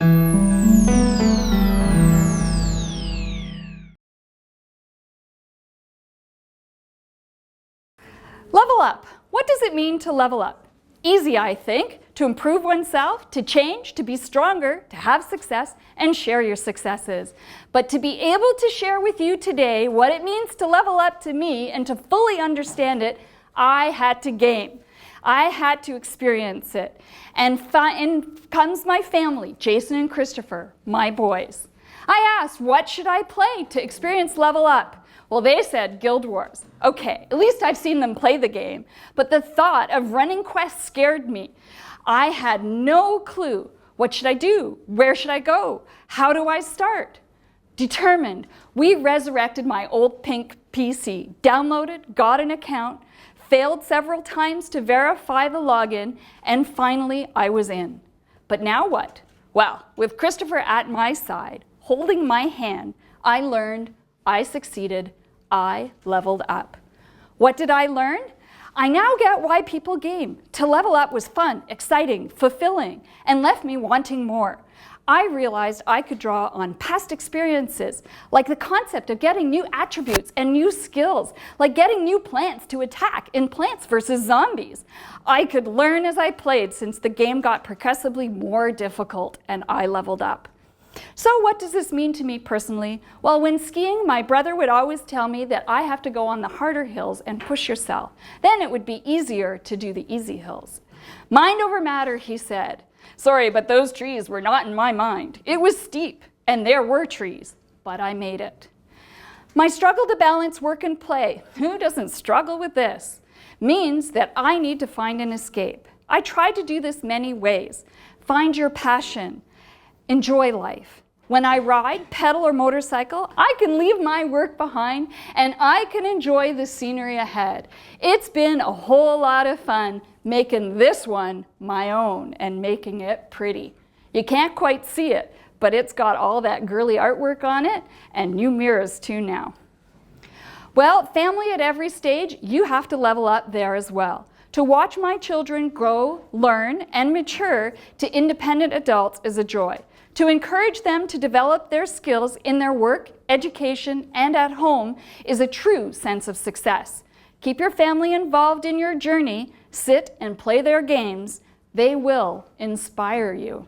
Level up. What does it mean to level up? Easy, I think, to improve oneself, to change, to be stronger, to have success, and share your successes. But to be able to share with you today what it means to level up to me and to fully understand it, I had to game. I had to experience it. And in comes my family, Jason and Christopher, my boys. I asked, what should I play to experience level up? Well, they said Guild Wars. Okay, at least I've seen them play the game, but the thought of running quests scared me. I had no clue. What should I do? Where should I go? How do I start? Determined, we resurrected my old pink PC, downloaded, got an account, failed several times to verify the login, and finally I was in. But now what? Well, with Christopher at my side, holding my hand, I learned, I succeeded, I leveled up. What did I learn? I now get why people game. To level up was fun, exciting, fulfilling, and left me wanting more. I realized I could draw on past experiences, like the concept of getting new attributes and new skills, like getting new plants to attack in Plants vs. Zombies. I could learn as I played since the game got progressively more difficult and I leveled up. So what does this mean to me personally? Well, when skiing, my brother would always tell me that I have to go on the harder hills and push yourself. Then it would be easier to do the easy hills. Mind over matter, he said. Sorry, but those trees were not in my mind. It was steep, and there were trees, but I made it. My struggle to balance work and play, who doesn't struggle with this, means that I need to find an escape. I tried to do this many ways. Find your passion. Enjoy life. When I ride, pedal, or motorcycle, I can leave my work behind and I can enjoy the scenery ahead. It's been a whole lot of fun making this one my own and making it pretty. You can't quite see it, but it's got all that girly artwork on it and new mirrors too now. Well, family at every stage, you have to level up there as well. To watch my children grow, learn, and mature to independent adults is a joy. To encourage them to develop their skills in their work, education, and at home is a true sense of success. Keep your family involved in your journey, sit and play their games. They will inspire you.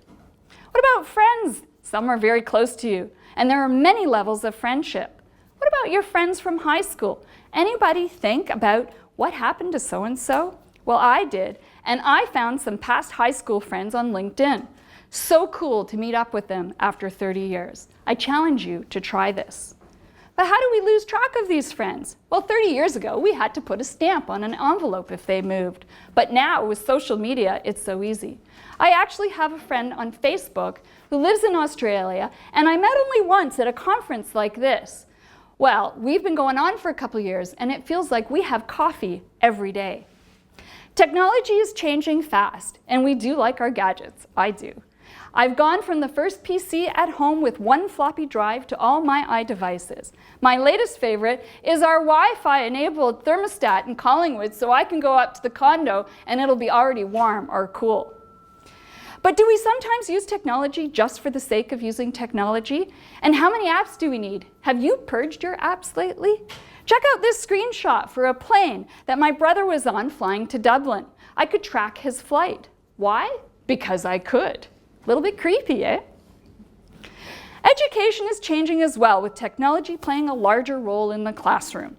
What about friends? Some are very close to you, and there are many levels of friendship. What about your friends from high school? Anybody think about what happened to so-and-so? Well, I did, and I found some past high school friends on LinkedIn. So cool to meet up with them after 30 years. I challenge you to try this. But how do we lose track of these friends? Well, 30 years ago, we had to put a stamp on an envelope if they moved. But now, with social media, it's so easy. I actually have a friend on Facebook who lives in Australia, and I met only once at a conference like this. Well, we've been going on for a couple years, and it feels like we have coffee every day. Technology is changing fast, and we do like our gadgets. I do. I've gone from the first PC at home with one floppy drive to all my iDevices. My latest favorite is our Wi-Fi enabled thermostat in Collingwood, so I can go up to the condo and it'll be already warm or cool. But do we sometimes use technology just for the sake of using technology? And how many apps do we need? Have you purged your apps lately? Check out this screenshot for a plane that my brother was on flying to Dublin. I could track his flight. Why? Because I could. A little bit creepy, eh? Education is changing as well, with technology playing a larger role in the classroom.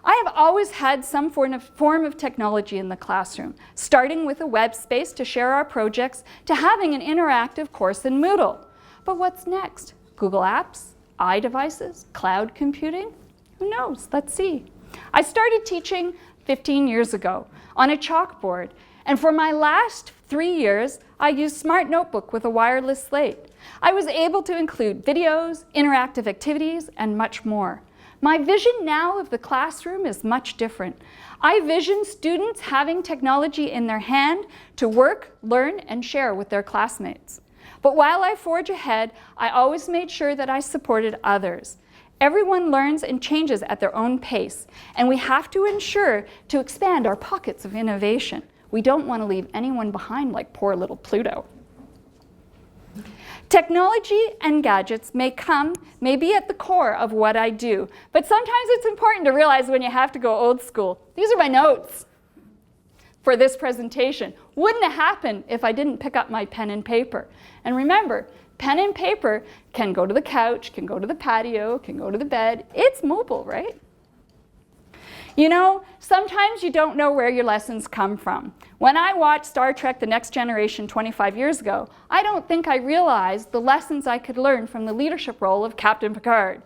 I have always had some form of technology in the classroom, starting with a web space to share our projects to having an interactive course in Moodle. But what's next? Google Apps? iDevices? Cloud computing? Who knows? Let's see. I started teaching 15 years ago on a chalkboard, and for my last 3 years, I used Smart Notebook with a wireless slate. I was able to include videos, interactive activities, and much more. My vision now of the classroom is much different. I vision students having technology in their hand to work, learn, and share with their classmates. But while I forge ahead, I always made sure that I supported others. Everyone learns and changes at their own pace, and we have to ensure to expand our pockets of innovation. We don't want to leave anyone behind like poor little Pluto. Technology and gadgets may be at the core of what I do, but sometimes it's important to realize when you have to go old school. These are my notes for this presentation. Wouldn't have happened if I didn't pick up my pen and paper. And remember, pen and paper can go to the couch, can go to the patio, can go to the bed. It's mobile, right? You know, sometimes you don't know where your lessons come from. When I watched Star Trek: The Next Generation 25 years ago, I don't think I realized the lessons I could learn from the leadership role of Captain Picard.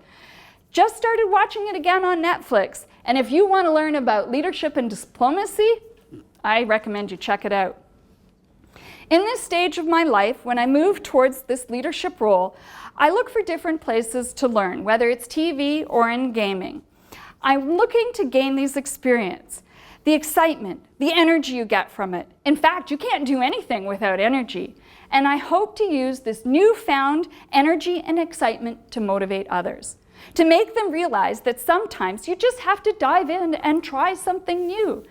Just started watching it again on Netflix, and if you want to learn about leadership and diplomacy, I recommend you check it out. In this stage of my life, when I move towards this leadership role, I look for different places to learn, whether it's TV or in gaming. I'm looking to gain these experiences, the excitement, the energy you get from it. In fact, you can't do anything without energy. And I hope to use this newfound energy and excitement to motivate others, to make them realize that sometimes you just have to dive in and try something new,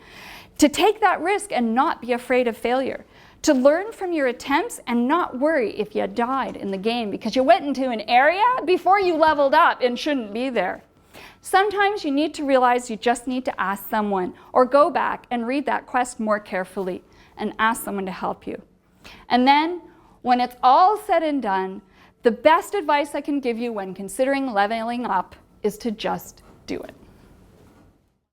to take that risk and not be afraid of failure, to learn from your attempts and not worry if you died in the game because you went into an area before you leveled up and shouldn't be there. Sometimes you need to realize you just need to ask someone or go back and read that quest more carefully and ask someone to help you. And then, when it's all said and done, the best advice I can give you when considering leveling up is to just do it.